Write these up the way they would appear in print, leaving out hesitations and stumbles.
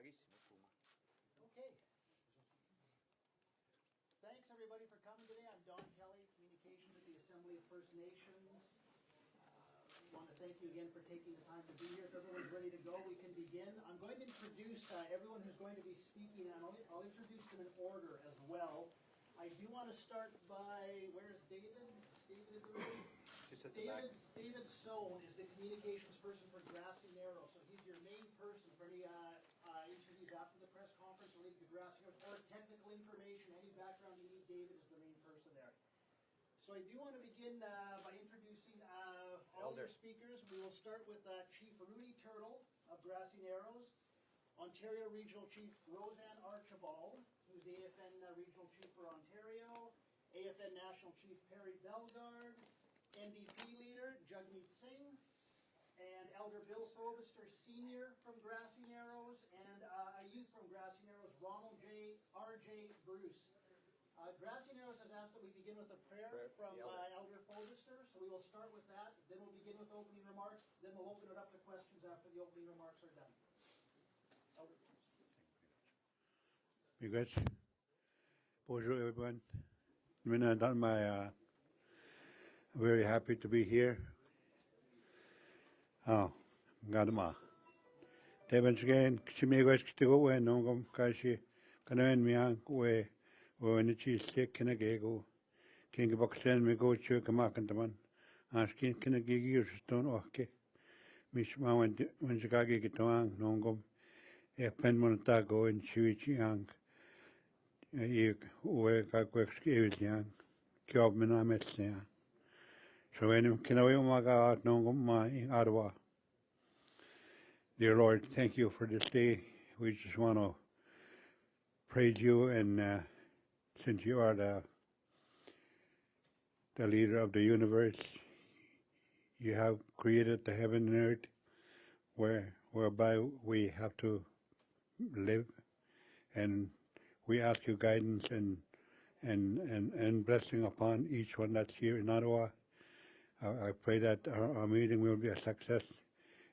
Okay. Thanks everybody for coming today. I'm Don Kelly, Communications at the Assembly of First Nations. I want to thank you again for taking the time to be here. If everyone's ready to go, we can begin. I'm going to introduce everyone who's going to be speaking, and I'll introduce them in order as well. I do want to start by, where's David? David Sohn is the communications person for Grassy Narrows, so he's your main person for any interviews after the press conference related to Grassy Narrows or technical information, any background you need. David is the main person there. So I do want to begin by introducing all the speakers. We will start with Chief Rudy of Grassy Narrows, Ontario Regional Chief Roseanne Archibald, who's the AFN Regional Chief for Ontario, AFN National Chief Perry Bellegarde, NDP Leader Jagmeet Singh, and Elder Bill Fobister Sr. from Grassy Narrows, and a youth from Grassy Narrows, Ronald J, R.J. Bruce. Grassy Narrows has asked that we begin with a prayer from Elder Fobister, so we will start with that, then we'll begin with opening remarks, then we'll open it up to questions after the opening remarks are done. Elder. You good? Bonjour everyone. Very happy to be here. Oh, Gadama. Devon's again, Chimigos Kitigo, Nongom Kashi, Kanayan Miang, when it's sick in a gaggle, King of Boxen, me go to Kamakantaman, asking can a gig use stone okay. Miss Ma when Chagagi Gitang, Nongom, a penmontago and Chiwichi Yang. Where I young, Job Minamet. So, when can I my God, no, my Ottawa. Dear Lord, thank you for this day. We just want to praise you, and since you are the leader of the universe, you have created the heaven and earth, whereby we have to live, and we ask you guidance and blessing upon each one that's here in Ottawa. I pray that our meeting will be a success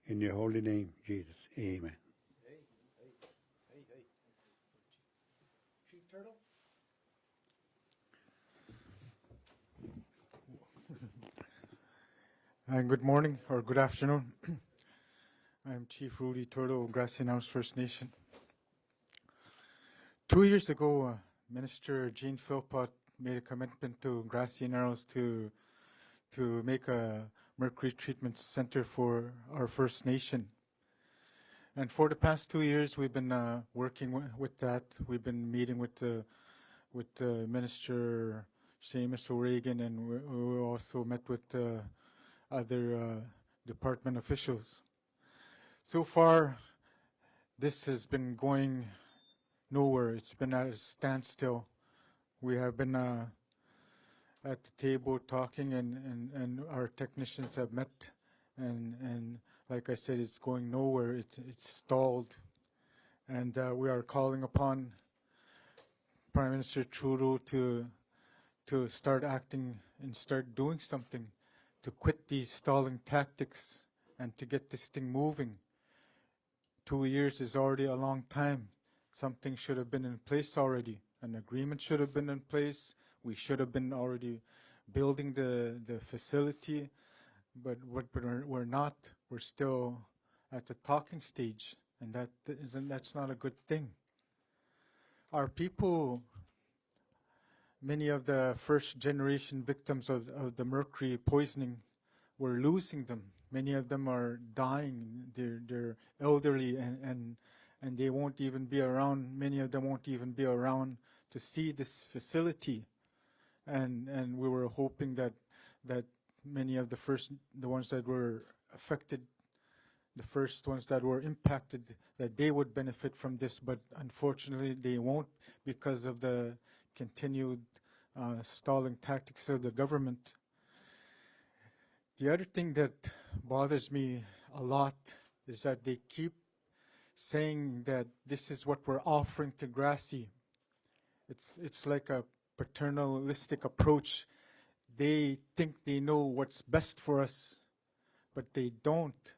in your holy name, Jesus. Amen. Chief Turtle. And good morning or good afternoon. I'm Chief Rudy Turtle, Grassy Narrows First Nation. 2 years ago, Minister Jane Philpott made a commitment to Grassy Narrows to make a mercury treatment center for our First Nation. And for the past 2 years, we've been working with that. We've been meeting with the Minister Seamus O'Regan, and we also met with other department officials. So far, this has been going nowhere. It's been at a standstill. We have been at the table talking, and our technicians have met, and like I said, it's going nowhere. It's stalled, and we are calling upon Prime Minister Trudeau to start acting and start doing something, to quit these stalling tactics and to get this thing moving. 2 years is already a long time. Something should have been in place already. An agreement should have been in place. We should have been already building the facility, but we're not. We're still at the talking stage, and that's not a good thing. Our people, many of the first generation victims of the mercury poisoning, we're losing them. Many of them are dying. They're elderly, and they won't even be around. Many of them won't even be around to see this facility. And we were hoping that many of the ones that were affected, the first ones that were impacted, that they would benefit from this, but unfortunately they won't because of the continued stalling tactics of the government. The other thing that bothers me a lot is that they keep saying that this is what we're offering to Grassy. It's like a paternalistic approach. They think they know what's best for us, but they don't.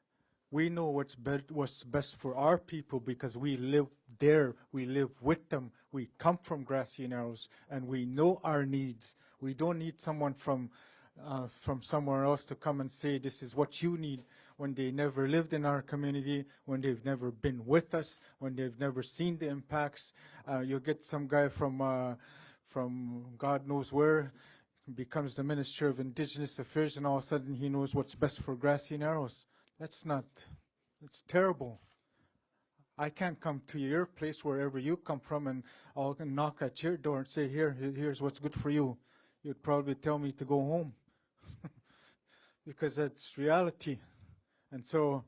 We know what's best for our people because we live there. We live with them. We come from Grassy Narrows, and we know our needs. We don't need someone from somewhere else to come and say, this is what you need, when they never lived in our community, when they've never been with us, when they've never seen the impacts. You'll get some guy from God knows where, becomes the Minister of Indigenous Affairs, and all of a sudden he knows what's best for Grassy Narrows. That's terrible. I can't come to your place wherever you come from and I'll knock at your door and say, here's what's good for you. You'd probably tell me to go home because that's reality. And so,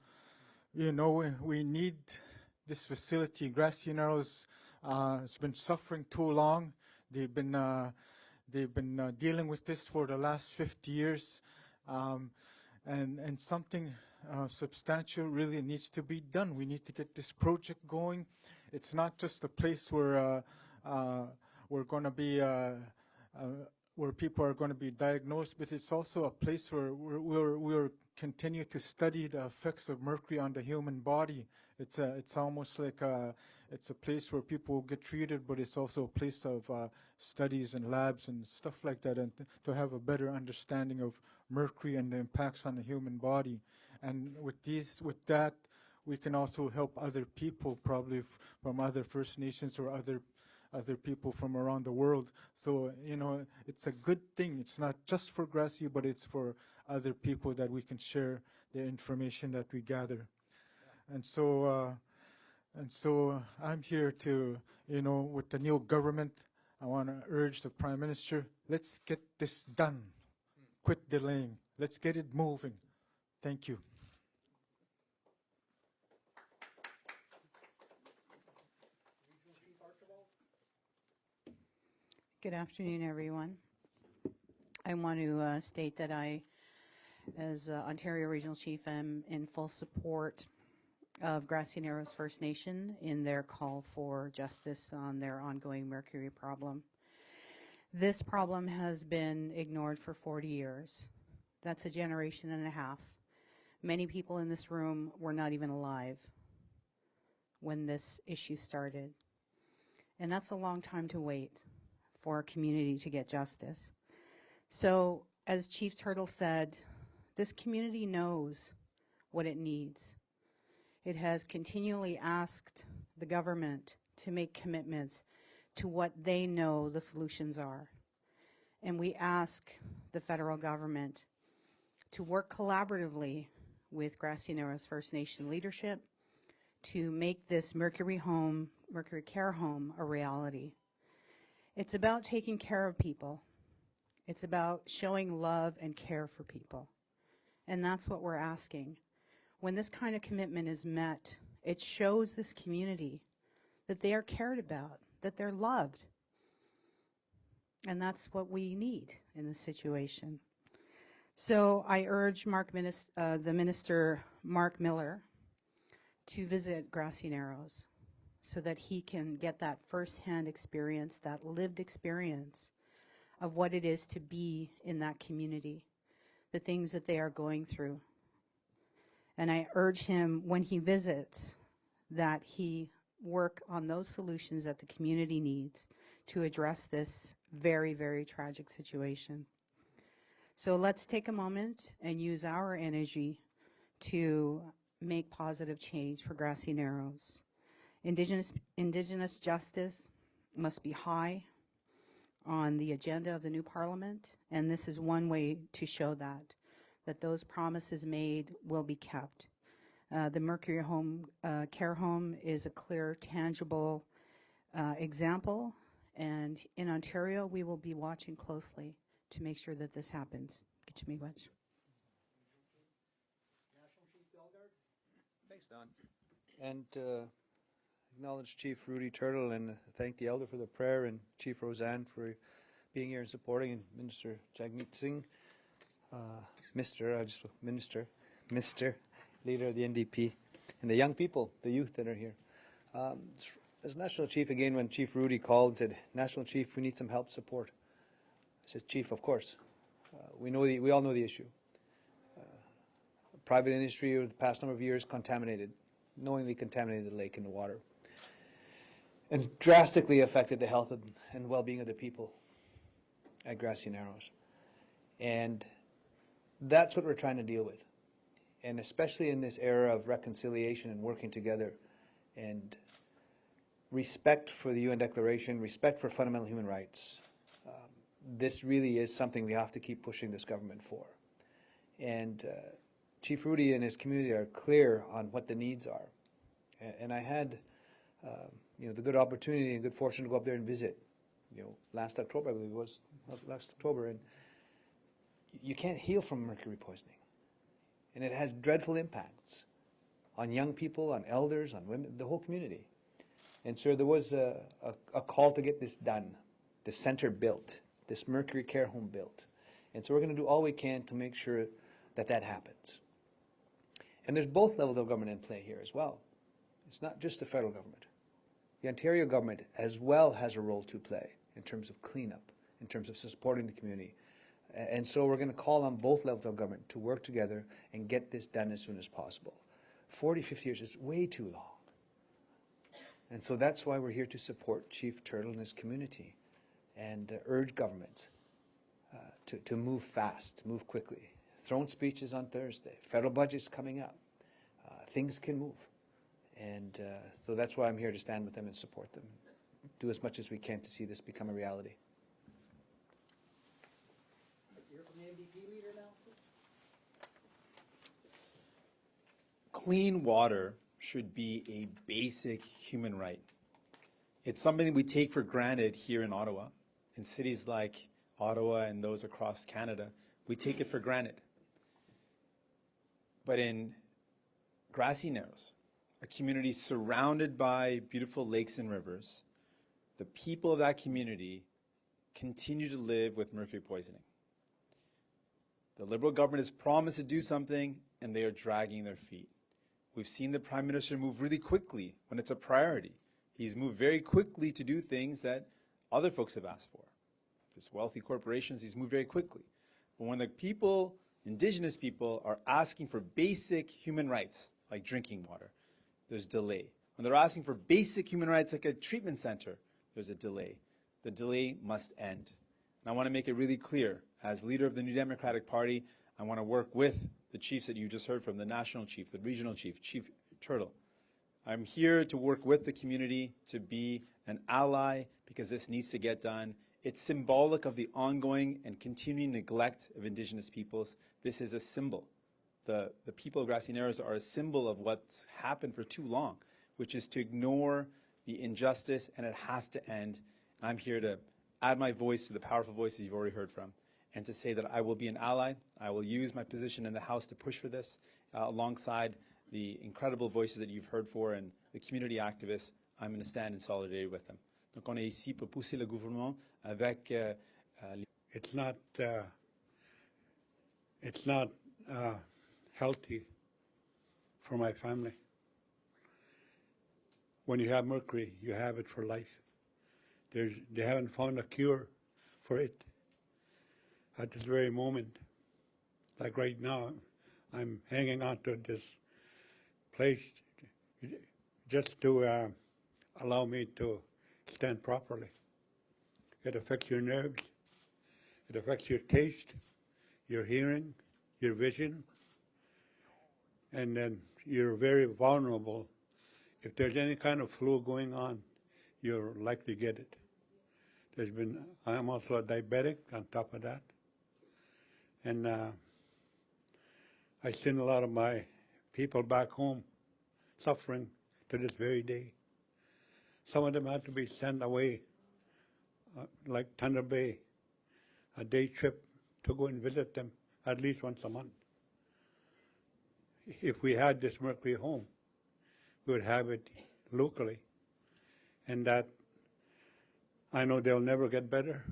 you know, we need this facility. Grassy Narrows has been suffering too long. They've been dealing with this for the last 50 years, and something substantial really needs to be done. We need to get this project going. It's not just a place where we're going to be where people are going to be diagnosed, but it's also a place where we're continue to study the effects of mercury on the human body. It's almost like it's a place where people get treated, but it's also a place of studies and labs and stuff like that, and to have a better understanding of mercury and the impacts on the human body. And with that, we can also help other people, probably from other First Nations or other people from around the world. So, you know, it's a good thing. It's not just for Grassy, but it's for other people that we can share the information that we gather. And so I'm here to, you know, with the new government, I want to urge the Prime Minister, let's get this done. Quit delaying. Let's get it moving. Thank you. Regional Chief Archibald. Good afternoon, everyone. I want to state that I, as Ontario Regional Chief, am in full support of Grassy Narrows First Nation in their call for justice on their ongoing mercury problem. This problem has been ignored for 40 years. That's a generation and a half. Many people in this room were not even alive when this issue started. And that's a long time to wait for our community to get justice. So, as Chief Turtle said, this community knows what it needs. It has continually asked the government to make commitments to what they know the solutions are. And we ask the federal government to work collaboratively with Grassy Narrows First Nation leadership to make this mercury care home a reality. It's about taking care of people. It's about showing love and care for people. And that's what we're asking. When this kind of commitment is met, it shows this community that they are cared about, that they're loved. And that's what we need in this situation. So I urge the Minister, Mark Miller, to visit Grassy Narrows so that he can get that firsthand experience, that lived experience of what it is to be in that community, the things that they are going through. And I urge him, when he visits, that he work on those solutions that the community needs to address this very, very tragic situation. So let's take a moment and use our energy to make positive change for Grassy Narrows. Indigenous justice must be high on the agenda of the new Parliament, and this is one way to show that those promises made will be kept. The Mercury Care Home is a clear, tangible example, and in Ontario, we will be watching closely to make sure that this happens. National Chief Bellegarde. Thanks, Don. And acknowledge Chief Rudy Turtle and thank the Elder for the prayer and Chief Roseanne for being here and supporting, and Minister Jagmeet Singh, Mr. Leader of the NDP, and the young people, the youth that are here. As National Chief, again, when Chief Rudy called and said, National Chief, we need some help, support. I said, Chief, of course. We all know the issue. Private industry over the past number of years knowingly contaminated the lake and the water. and drastically affected the health and well-being of the people at Grassy Narrows. And that's what we're trying to deal with. And especially in this era of reconciliation and working together and respect for the UN Declaration, respect for fundamental human rights, this really is something we have to keep pushing this government for. And Chief Rudy and his community are clear on what the needs are. And I had the good opportunity and good fortune to go up there and visit, last October, I believe it was, last October, and you can't heal from mercury poisoning. And it has dreadful impacts on young people, on elders, on women, the whole community. And so there was a call to get this done, the center built, this Mercury care home built. And so we're going to do all we can to make sure that that happens. And there's both levels of government in play here as well. It's not just the federal government. The Ontario government as well has a role to play in terms of cleanup, in terms of supporting the community. And so we're going to call on both levels of government to work together and get this done as soon as possible. 40, 50 years is way too long. And so that's why we're here to support Chief Turtle and his community and urge governments to move fast, move quickly. Throne speeches on Thursday. Federal budget's coming up. Things can move. And so that's why I'm here to stand with them and support them. Do as much as we can to see this become a reality. Hear from the NDP leader now, please. Clean water should be a basic human right. It's something we take for granted here in Ottawa. In cities like Ottawa and those across Canada, we take it for granted. But in Grassy Narrows, a community surrounded by beautiful lakes and rivers, the people of that community continue to live with mercury poisoning. The Liberal government has promised to do something, and they are dragging their feet. We've seen the Prime Minister move really quickly when it's a priority. He's moved very quickly to do things that other folks have asked for. Just wealthy corporations, he's moved very quickly. But when the people, Indigenous people, are asking for basic human rights, like drinking water, there's delay. When they're asking for basic human rights like a treatment center, there's a delay. The delay must end. And I want to make it really clear, as leader of the New Democratic Party, I want to work with the chiefs that you just heard from, the National Chief, the Regional Chief, Chief Turtle. I'm here to work with the community to be an ally because this needs to get done. It's symbolic of the ongoing and continuing neglect of Indigenous peoples. This is a symbol. The people of Grassy Narrows are a symbol of what's happened for too long, which is to ignore the injustice, and it has to end. I'm here to add my voice to the powerful voices you've already heard from, and to say that I will be an ally. I will use my position in the House to push for this alongside the incredible voices that you've heard for and the community activists. I'm going to stand in solidarity with them. Donc on est ici pour pousser le gouvernement avec It's not healthy for my family. When you have mercury, you have it for life. They haven't found a cure for it at this very moment. Like right now, I'm hanging on to this place just to allow me to stand properly. It affects your nerves. It affects your taste, your hearing, your vision, and then you're very vulnerable. If there's any kind of flu going on, you're likely to get it. I'm also a diabetic on top of that. And I seen a lot of my people back home suffering to this very day. Some of them had to be sent away, like Thunder Bay, a day trip to go and visit them at least once a month. If we had this mercury home, we would have it locally. And that, I know they'll never get better,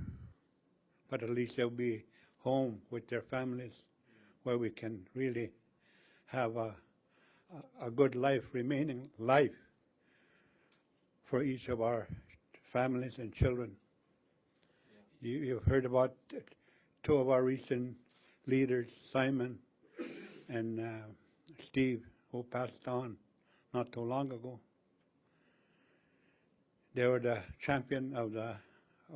but at least they'll be home with their families where we can really have a good life, remaining life for each of our families and children. You've heard about two of our recent leaders, Simon and Steve, who passed on not too long ago. they were the champion of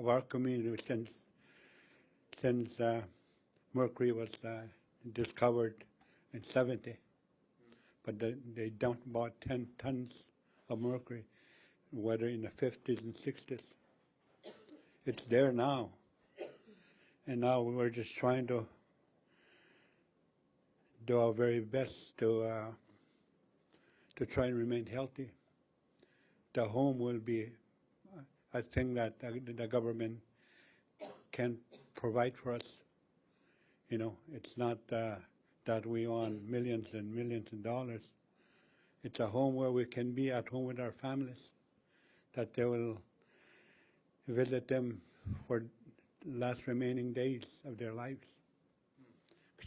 our community since mercury was discovered in 70. But they dumped about 10 tons of mercury, whether in the 50s and 60s. It's there now. And now we're just trying to do our very best to try and remain healthy. The home will be a thing that the government can provide for us. You know, it's not that we want millions and millions of dollars. It's a home where we can be at home with our families, that they will visit them for the last remaining days of their lives.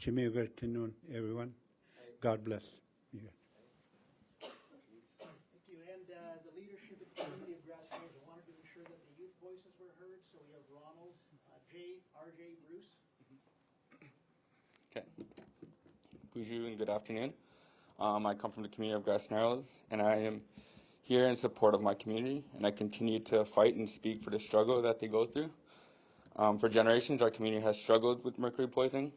Good afternoon, everyone. God bless you. Thank you. And the leadership and community of Grassy Narrows wanted to ensure that the youth voices were heard, so we have Ronald J, RJ, Bruce. Okay. Bonjour and good afternoon. I come from the community of Grassy Narrows, and I am here in support of my community, and I continue to fight and speak for the struggle that they go through. For generations, our community has struggled with mercury poisoning,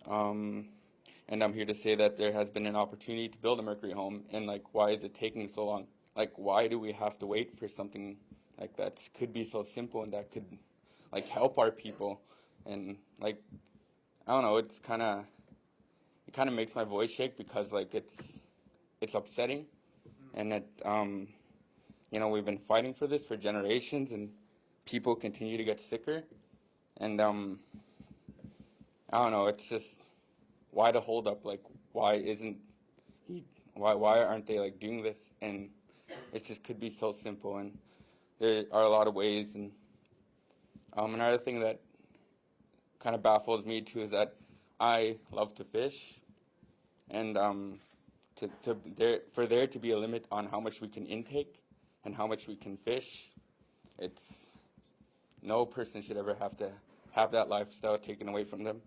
and I'm here to say that there has been an opportunity to build a mercury home, and like, why is it taking so long? Like, why do we have to wait for something like that could be so simple and that could like help our people? And like, I don't know, it kind of makes my voice shake, because like it's upsetting, and that you know, we've been fighting for this for generations, and people continue to get sicker, and I don't know, it's just, why the hold up? Like, why aren't they like doing this? And it just could be so simple, and there are a lot of ways. And another thing that kind of baffles me too is that I love to fish, and for there to be a limit on how much we can intake and how much we can fish, no person should ever have to have that lifestyle taken away from them.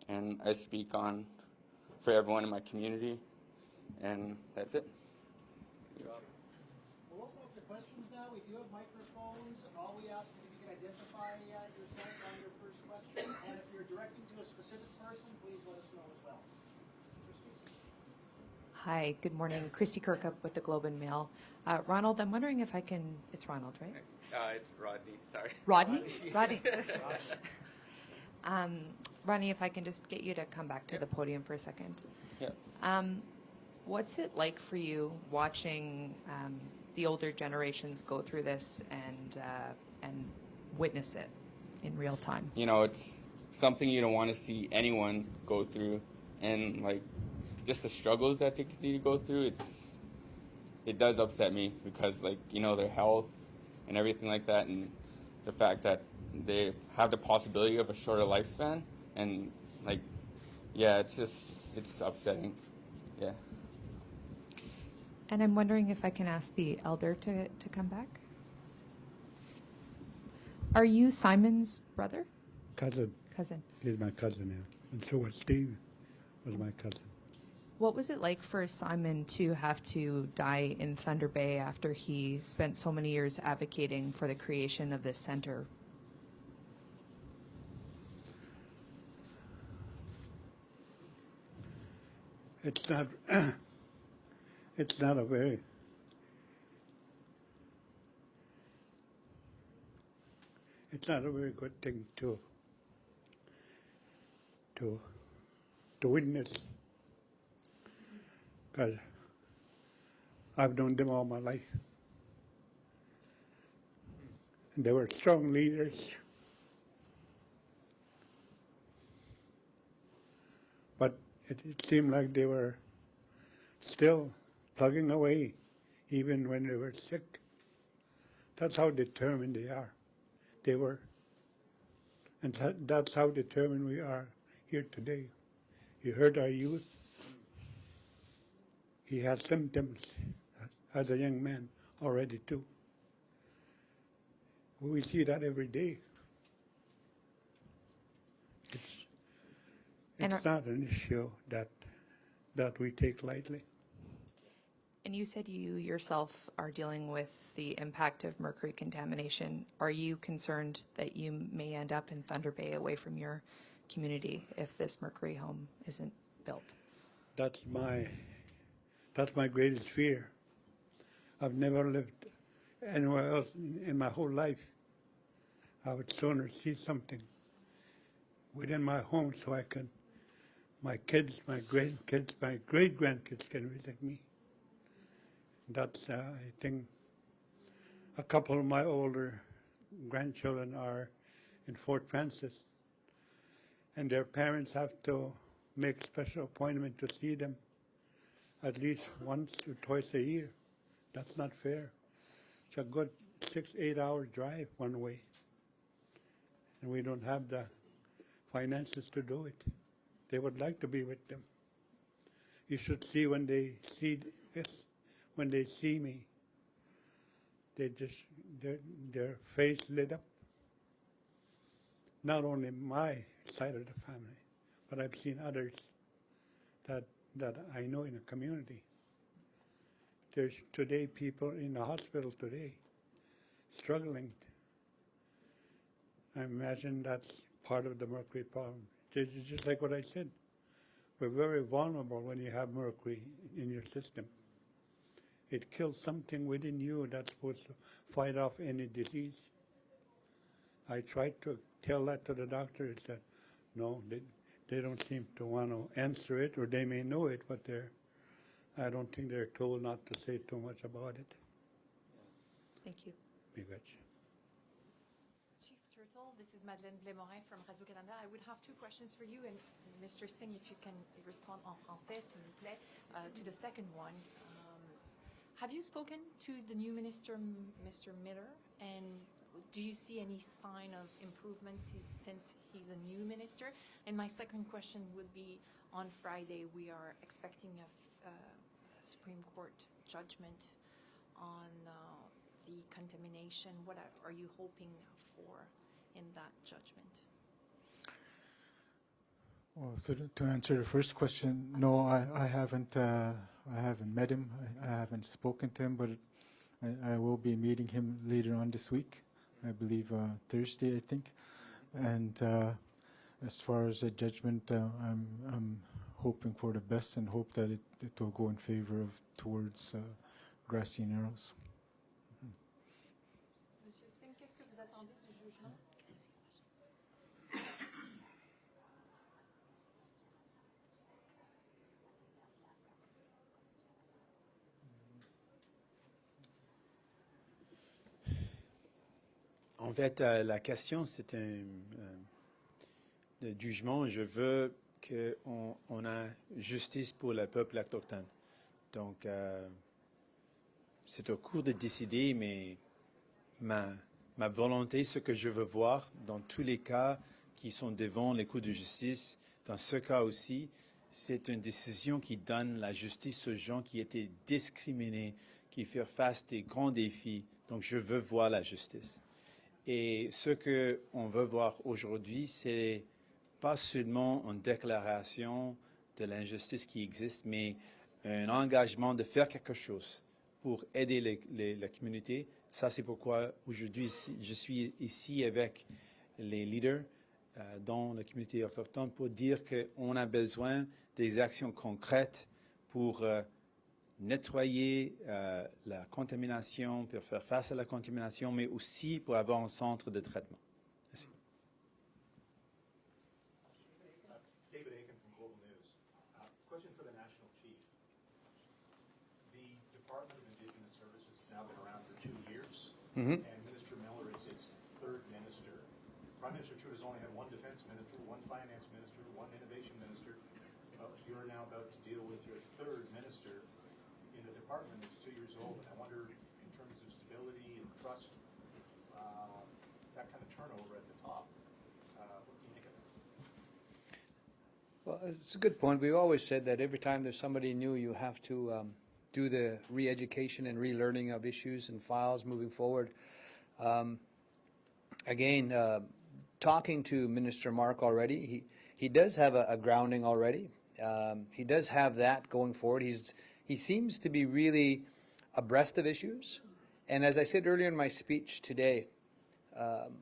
And I speak for everyone in my community, and that's it. We'll open up the questions now. We do have microphones, and all we ask is if you can identify yourself on your first question, and if you're directing to a specific person, please let us know as well. Hi, good morning. Christy Kirkup with the Globe and Mail. Ronald, I'm wondering if I can, it's Ronald, right? It's Rodney, sorry. Rodney? Rodney. Ronnie, if I can just get you to come back to the podium for a second. Yeah. What's it like for you watching the older generations go through this and witness it in real time? You know, it's something you don't want to see anyone go through, and like, just the struggles that they continue to go through, it does upset me, because like, you know, their health and everything like that, and the fact that they have the possibility of a shorter lifespan, and like, yeah, it's upsetting. Yeah. And I'm wondering if I can ask the elder to come back. Are you Simon's brother? Cousin. Cousin. He's my cousin now. And so was Steve, was my cousin. What was it like for Simon to have to die in Thunder Bay after he spent so many years advocating for the creation of this center? It's not a very good thing to witness, because I've known them all my life. And they were strong leaders. But it seemed like they were still plugging away, even when they were sick. That's how determined they are. They were. And that's how determined we are here today. You heard our youth. He has symptoms as a young man already too. We see that every day. It's not an issue that we take lightly. And you said you yourself are dealing with the impact of mercury contamination. Are you concerned that you may end up in Thunder Bay away from your community if this mercury home isn't built? That's my greatest fear. I've never lived anywhere else in my whole life. I would sooner see something within my home so I can, my kids, my grandkids, my great-grandkids can visit me. That's, I think, a couple of my older grandchildren are in Fort Francis, and their parents have to make special appointment to see them at least once or twice a year. That's not fair. It's a good 6-8 hour drive one way, and we don't have the finances to do it. They would like to be with them. You should see when they see this, when they see me, they just, their face lit up. Not only my side of the family, but I've seen others that I know in the community. There's today people in the hospital today struggling. I imagine that's part of the mercury problem. Just like what I said, we're very vulnerable when you have mercury in your system. It kills something within you that's supposed to fight off any disease. I tried to tell that to the doctors that no, they don't seem to want to answer it, or they may know it, but I don't think they're told not to say too much about it. Thank you. You betcha. Chief Turtle, this is Madeleine Blais-Morin from Radio-Canada. I would have two questions for you, and Mr. Singh, if you can respond en français, s'il vous plaît, to the second one. Have you spoken to the new minister, Mr. Miller, and do you see any sign of improvements since he's a new minister? And my second question would be, on Friday, we are expecting a Supreme Court judgment on the contamination. What are you hoping for in that judgment? Well, so to answer the first question, no, I haven't met him. I haven't spoken to him, but I will be meeting him later on this week. I believe Thursday, I think. And as far as the judgment, I'm hoping for the best and hope that it will go in favor of towards Grassy Narrows. Monsieur Singh, qu'est-ce que vous attendez du jugement? En fait, la question, c'est le jugement. Je veux qu'on a justice pour le peuple autochtone. Donc, c'est au cours de décider, mais ma volonté, ce que je veux voir dans tous les cas qui sont devant les cours de justice, dans ce cas aussi, c'est une décision qui donne la justice aux gens qui étaient discriminés, qui font face à des grands défis. Donc, je veux voir la justice. Et ce qu'on veut voir aujourd'hui, c'est pas seulement une déclaration de l'injustice qui existe, mais un engagement de faire quelque chose pour aider la communauté. Ça, c'est pourquoi aujourd'hui, je suis ici avec les leaders dans la communauté autochtone pour dire qu'on a besoin des actions concrètes pour nettoyer la contamination, pour faire face à la contamination, mais aussi pour avoir un centre de traitement. Merci. David Aiken from Global News. Question for the National Chief. The Department of Indigenous Services has now been around for 2 years, and Minister Miller is its third minister. Prime Minister Trudeau's only had one defense minister, one finance minister, one innovation minister. You're now about to deal with your third minister in a department that's 2 years old. And I wonder, in terms of stability and trust, that kind of turnover at the top, what do you think of that? Well, it's a good point. We've always said that every time there's somebody new, you have to do the re-education and relearning of issues and files moving forward. Again, talking to Minister Mark already, he does have a grounding already. He does have that going forward. He seems to be really abreast of issues. And as I said earlier in my speech today,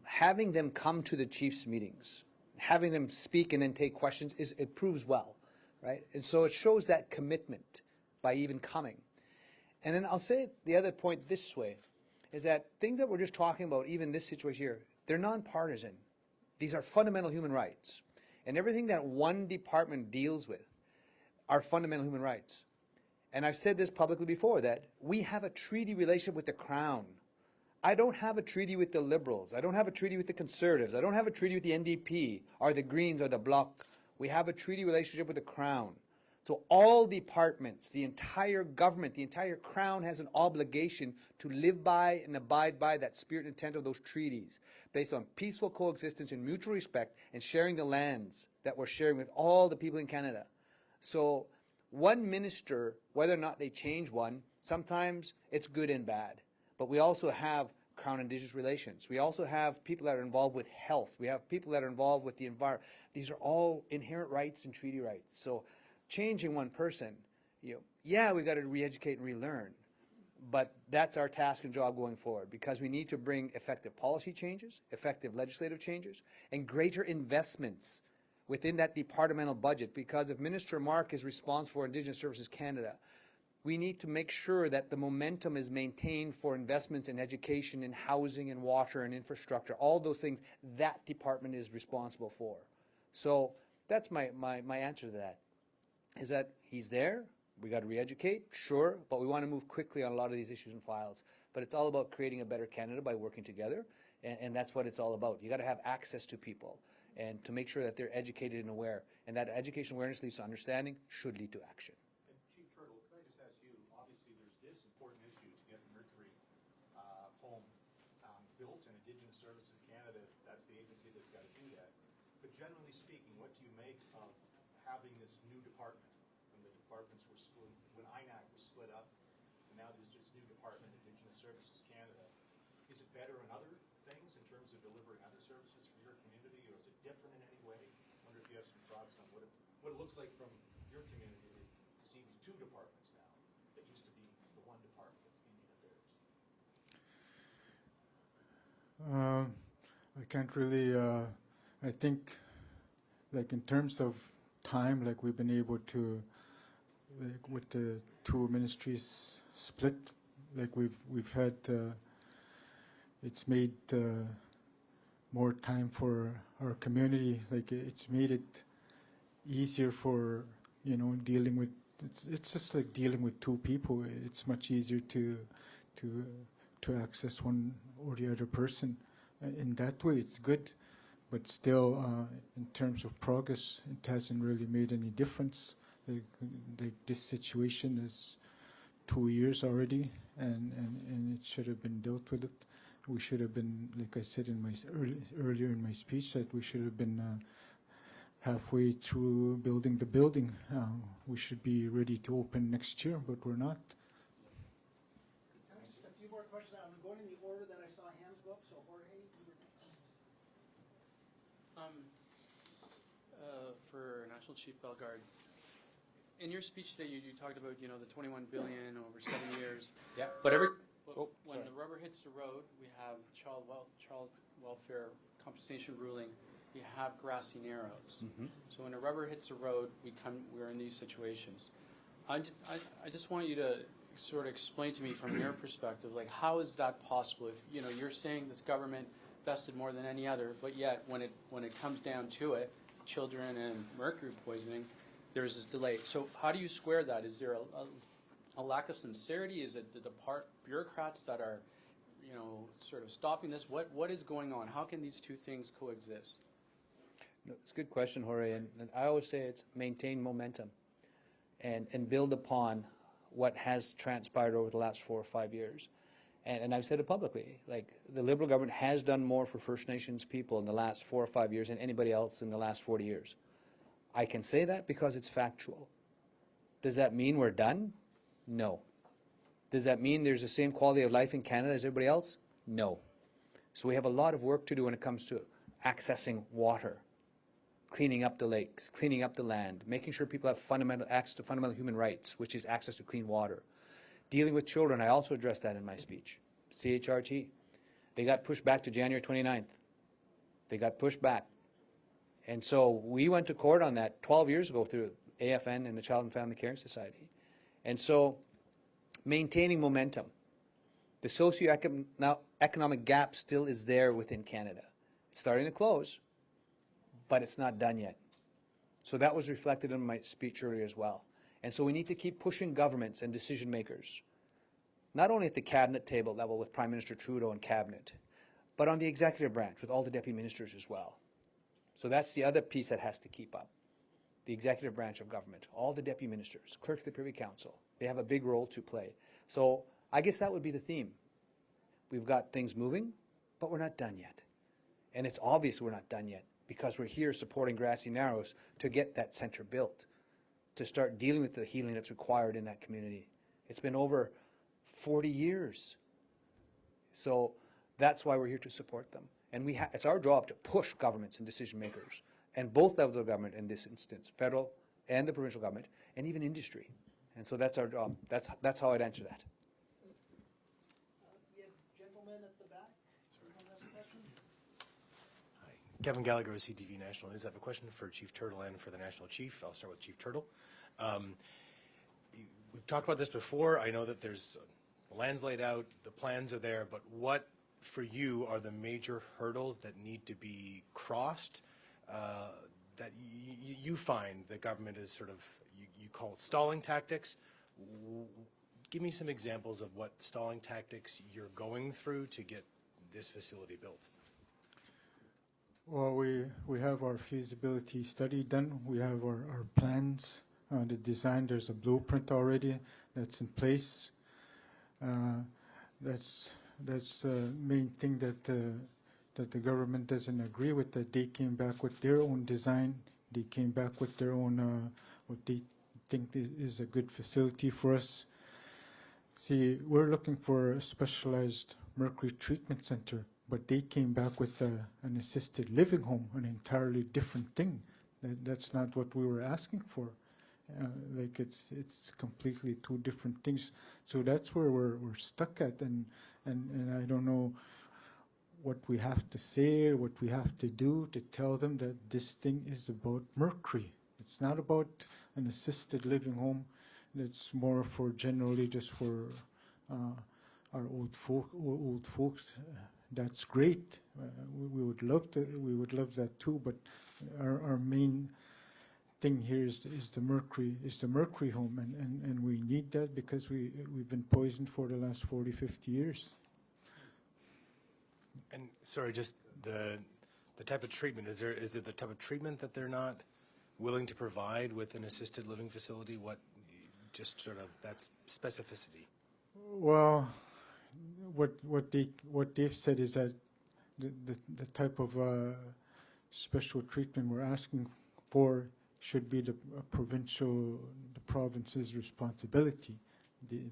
having them come to the chiefs' meetings, having them speak and then take questions, it proves well, right? And so it shows that commitment by even coming. And then I'll say the other point this way, is that things that we're just talking about, even this situation here, they're nonpartisan. These are fundamental human rights. And everything that one department deals with are fundamental human rights. And I've said this publicly before, that we have a treaty relationship with the Crown. I don't have a treaty with the Liberals. I don't have a treaty with the Conservatives. I don't have a treaty with the NDP or the Greens or the Bloc. We have a treaty relationship with the Crown. So all departments, the entire government, the entire Crown has an obligation to live by and abide by that spirit and intent of those treaties, based on peaceful coexistence and mutual respect and sharing the lands that we're sharing with all the people in Canada. So one minister, whether or not they change one, sometimes it's good and bad. But we also have Crown Indigenous relations. We also have people that are involved with health. We have people that are involved with the environment. These are all inherent rights and treaty rights. So changing one person, yeah, we've got to re-educate and relearn. But that's our task and job going forward, because we need to bring effective policy changes, effective legislative changes, and greater investments within that departmental budget. Because if Minister Mark is responsible for Indigenous Services Canada, we need to make sure that the momentum is maintained for investments in education, in housing, and water, and infrastructure. All those things that department is responsible for. So that's my answer to that, is that he's there. We got to re-educate, sure, but we want to move quickly on a lot of these issues and files. But it's all about creating a better Canada by working together, and that's what it's all about. You got to have access to people and to make sure that they're educated and aware. And that education awareness leads to understanding, should lead to action. Chief Turtle, can I just ask you, obviously there's this important issue to get the Mercury home built, and Indigenous Services Canada, that's the agency that's got to do that. But generally speaking, what do you make of having this new department? When the departments were split, when INAC was split up, and now there's this new department, Indigenous Services Canada. Is it better in other things in terms of delivering other services for your community, or is it different in any way? I wonder if you have some thoughts on what it looks like from your community to see these two departments now that used to be the one department of Indian Affairs. I can't really, I think, like in terms of time, like we've been able to, like with the two ministries split, like we've had, it's made more time for our community. Like it's made it easier for, dealing with, it's just like dealing with two people. It's much easier to access one or the other person. In that way, it's good. But still, in terms of progress, it hasn't really made any difference. Like this situation is 2 years already, and it should have been dealt with it. We should have been, like I said in my earlier in my speech, that we should have been halfway through building the building. We should be ready to open next year, but we're not. Just a few more questions. I'm going in the order that I saw hands go up. So Jorge, you were next. For National Chief Bellegarde, in your speech today, you talked about the 21 billion over 7 years. Yeah. But when the rubber hits the road, we have child welfare compensation ruling. We have Grassy Narrows. Mm-hmm. So when the rubber hits the road, we're in these situations. I just want you to sort of explain to me from your perspective, like how is that possible? If you're saying this government invested more than any other, but yet when it comes down to it, children and mercury poisoning, there's this delay. So how do you square that? Is there a lack of sincerity? Is it the bureaucrats that are, sort of stopping this? What is going on? How can these two things coexist? No, it's a good question, Jorge, and I always say it's maintain momentum and build upon what has transpired over the last 4 or 5 years. And I've said it publicly, like the Liberal government has done more for First Nations people in the last 4 or 5 years than anybody else in the last 40 years. I can say that because it's factual. Does that mean we're done? No. Does that mean there's the same quality of life in Canada as everybody else? No. So we have a lot of work to do when it comes to accessing water, cleaning up the lakes, cleaning up the land, making sure people have fundamental access to fundamental human rights, which is access to clean water. Dealing with children, I also addressed that in my speech. CHRT, they got pushed back to January 29th. They got pushed back. And so we went to court on that 12 years ago through AFN and the Child and Family Caring Society. And so maintaining momentum. The socioeconomic gap still is there within Canada. It's starting to close, but it's not done yet. So that was reflected in my speech earlier as well. And so we need to keep pushing governments and decision makers, not only at the cabinet table level with Prime Minister Trudeau and cabinet, but on the executive branch with all the deputy ministers as well. So that's the other piece that has to keep up. The executive branch of government, all the deputy ministers, clerk of the Privy Council, they have a big role to play. So I guess that would be the theme. We've got things moving, but we're not done yet. And it's obvious we're not done yet because we're here supporting Grassy Narrows to get that center built, to start dealing with the healing that's required in that community. It's been over 40 years. So that's why we're here to support them. And it's our job to push governments and decision makers, and both levels of government in this instance, federal and the provincial government, and even industry. And so that's our job. That's how I'd answer that. We have gentlemen at the back. Anyone has a question? Hi, Kevin Gallagher with CTV National News. I have a question for Chief Turtle and for the National Chief. I'll start with Chief Turtle. We've talked about this before. I know that there's the land's laid out, the plans are there, but what for you are the major hurdles that need to be crossed that you find the government is sort of, you call it stalling tactics. Give me some examples of what stalling tactics you're going through to get this facility built. Well, we have our feasibility study done. We have our plans, the design. There's a blueprint already that's in place. That's the main thing that the government doesn't agree with. That they came back with their own design. They came back with their own what they think is a good facility for us. See, we're looking for a specialized mercury treatment center, but they came back with an assisted living home, an entirely different thing. That's not what we were asking for. Like it's completely two different things. So that's where we're stuck at, and I don't know what we have to say or what we have to do to tell them that this thing is about mercury. It's not about an assisted living home. It's more for generally just for our old folks. That's great. We would love that too. But our main thing here is the mercury home, and we need that because we've been poisoned for the last 40, 50 years. And sorry, just the type of treatment, is it the type of treatment that they're not willing to provide with an assisted living facility? What, just sort of, that's specificity? Well, what they've said is that the type of special treatment we're asking for should be the province's responsibility.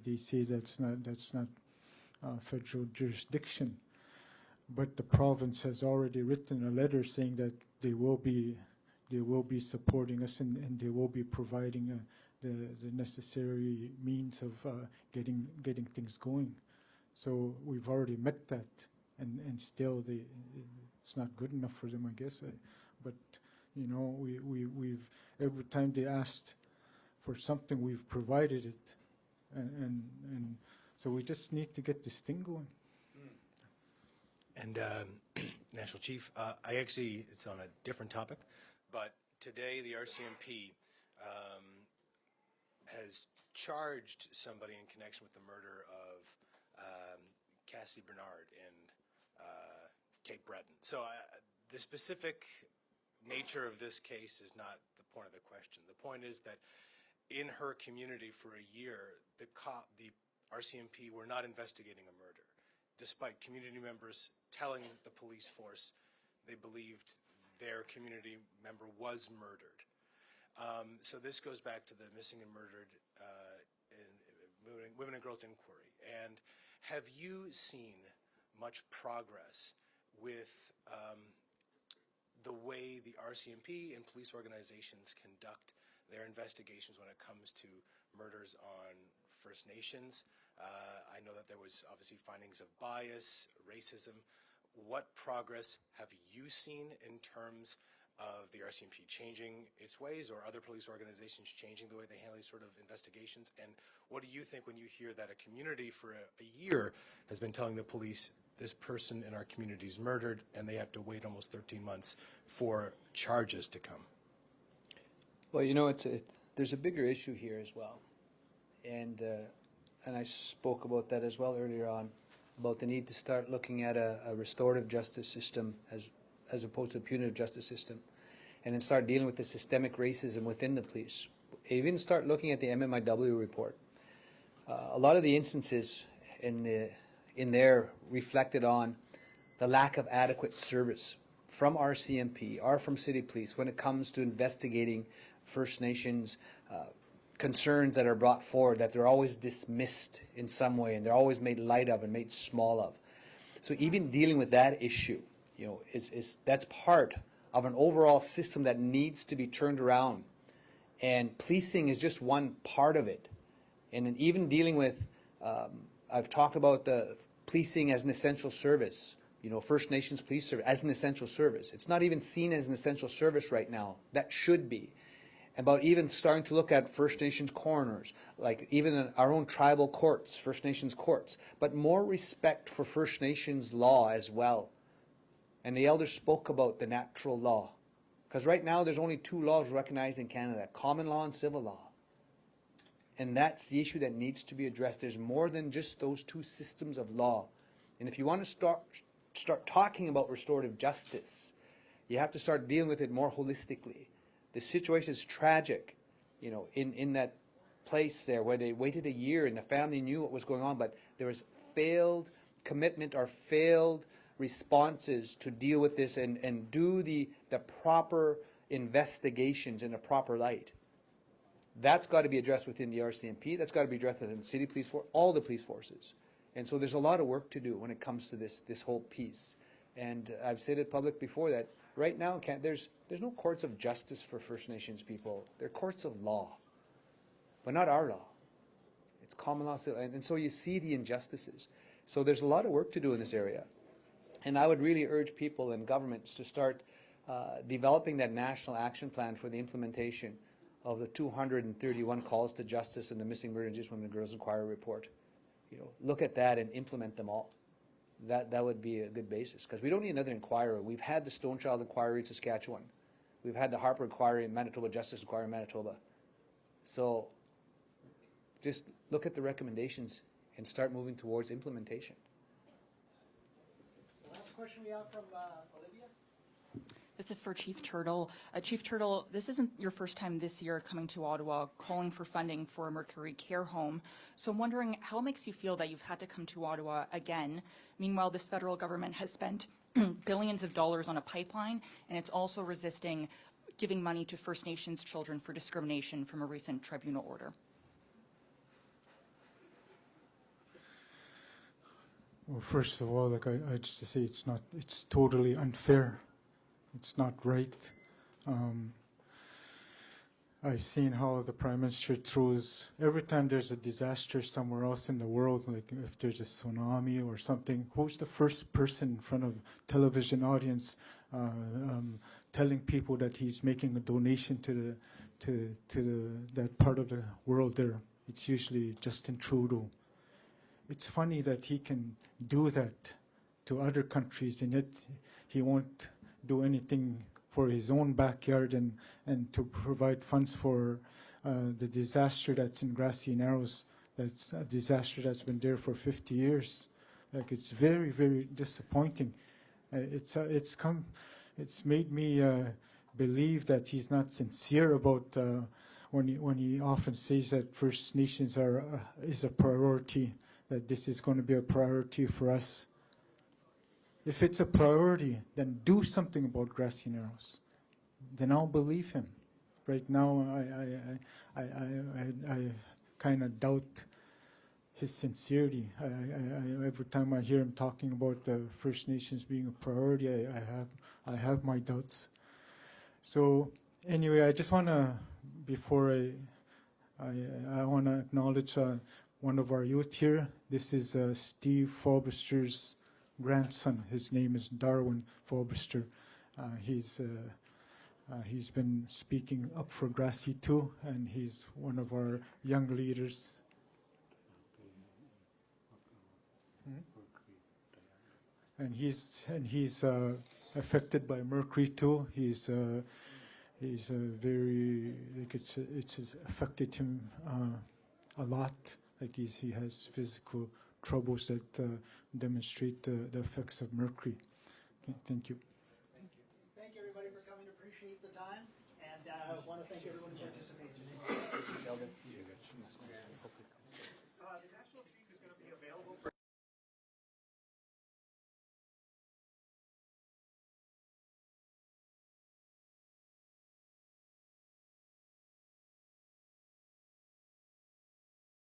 They say that's not federal jurisdiction, but the province has already written a letter saying that they will be supporting us and they will be providing the necessary means of getting things going. So we've already met that, and still it's not good enough for them, I guess. But you know, we've every time they asked for something, we've provided it, and so we just need to get this thing going. And National Chief, it's on a different topic, but today the RCMP has charged somebody in connection with the murder of Cassie Bernard in Cape Breton. So the specific nature of this case is not the point of the question. The point is that in her community for a year, the RCMP were not investigating a murder, despite community members telling the police force they believed their community member was murdered. So this goes back to the missing and murdered women and girls inquiry. And have you seen much progress with the way the RCMP and police organizations conduct their investigations when it comes to murders on First Nations. I know that there was obviously findings of bias, racism. What progress have you seen in terms of the RCMP changing its ways, or other police organizations changing the way they handle these sort of investigations? And what do you think when you hear that a community for a year has been telling the police this person in our community is murdered, and they have to wait almost 13 months for charges to come? Well, you know, there's a bigger issue here as well. And I spoke about that as well earlier on, about the need to start looking at a restorative justice system as opposed to a punitive justice system, and then start dealing with the systemic racism within the police. Even start looking at the MMIW report. A lot of the instances in there reflected on the lack of adequate service from RCMP or from City Police when it comes to investigating First Nations concerns that are brought forward, that they're always dismissed in some way, and they're always made light of and made small of. So even dealing with that issue, you know, that's part of an overall system that needs to be turned around. And policing is just one part of it. And then even dealing with, I've talked about the policing as an essential service, you know, First Nations Police Service as an essential service. It's not even seen as an essential service right now. That should be. About even starting to look at First Nations coroners, like even in our own tribal courts, First Nations courts, but more respect for First Nations law as well. And the elders spoke about the natural law. Because right now there's only two laws recognized in Canada, common law and civil law. And that's the issue that needs to be addressed. There's more than just those two systems of law. And if you want to start talking about restorative justice, you have to start dealing with it more holistically. The situation is tragic, you know, in that place there where they waited a year and the family knew what was going on, but there was failed commitment or failed responses to deal with this and do the proper investigations in a proper light. That's got to be addressed within the RCMP. That's got to be addressed within the City Police Force, all the police forces. And so there's a lot of work to do when it comes to this whole piece. And I've said it public before that right now there's no courts of justice for First Nations people. They're courts of law, but not our law. It's common law, and so you see the injustices. So there's a lot of work to do in this area. And I would really urge people and governments to start developing that national action plan for the implementation of the 231 calls to justice in the Missing Murdered Indigenous Women and Girls Inquiry report. You know, look at that and implement them all. That would be a good basis, because we don't need another inquiry. We've had the Stonechild Inquiry in Saskatchewan. We've had the Harper Inquiry in Manitoba, Justice Inquiry in Manitoba. So just look at the recommendations and start moving towards implementation. The last question we have from Olivia. This is for Chief Turtle. Chief Turtle, this isn't your first time this year coming to Ottawa calling for funding for a Mercury care home. So I'm wondering how it makes you feel that you've had to come to Ottawa again. Meanwhile, this federal government has spent billions of dollars on a pipeline, and it's also resisting giving money to First Nations children for discrimination from a recent tribunal order. Well, first of all, like I just to say, it's totally unfair. It's not right. I've seen how the Prime Minister throws, every time there's a disaster somewhere else in the world, like if there's a tsunami or something, who's the first person in front of television audience telling people that he's making a donation to that part of the world there? It's usually Justin Trudeau. It's funny that he can do that to other countries, and yet he won't do anything for his own backyard and to provide funds for the disaster that's in Grassy Narrows. That's a disaster that's been there for 50 years. Like, it's very, very disappointing. It's made me believe that he's not sincere about when he often says that First Nations is a priority, that this is going to be a priority for us. If it's a priority, then do something about Grassy Narrows. Then I'll believe him. Right now, I kind of doubt his sincerity. Every time I hear him talking about the First Nations being a priority, I have my doubts. So anyway, I just want to, before I want to acknowledge one of our youth here. This is Steve Fobister's grandson. His name is Darwin Fobister. He's been speaking up for Grassy too, and he's one of our young leaders. And he's affected by mercury too. He's very, like it's affected him a lot. Like he has physical troubles that demonstrate the effects of mercury. Okay, thank you. Thank you, everybody, for coming. Appreciate the time, and I want to thank everyone who participated.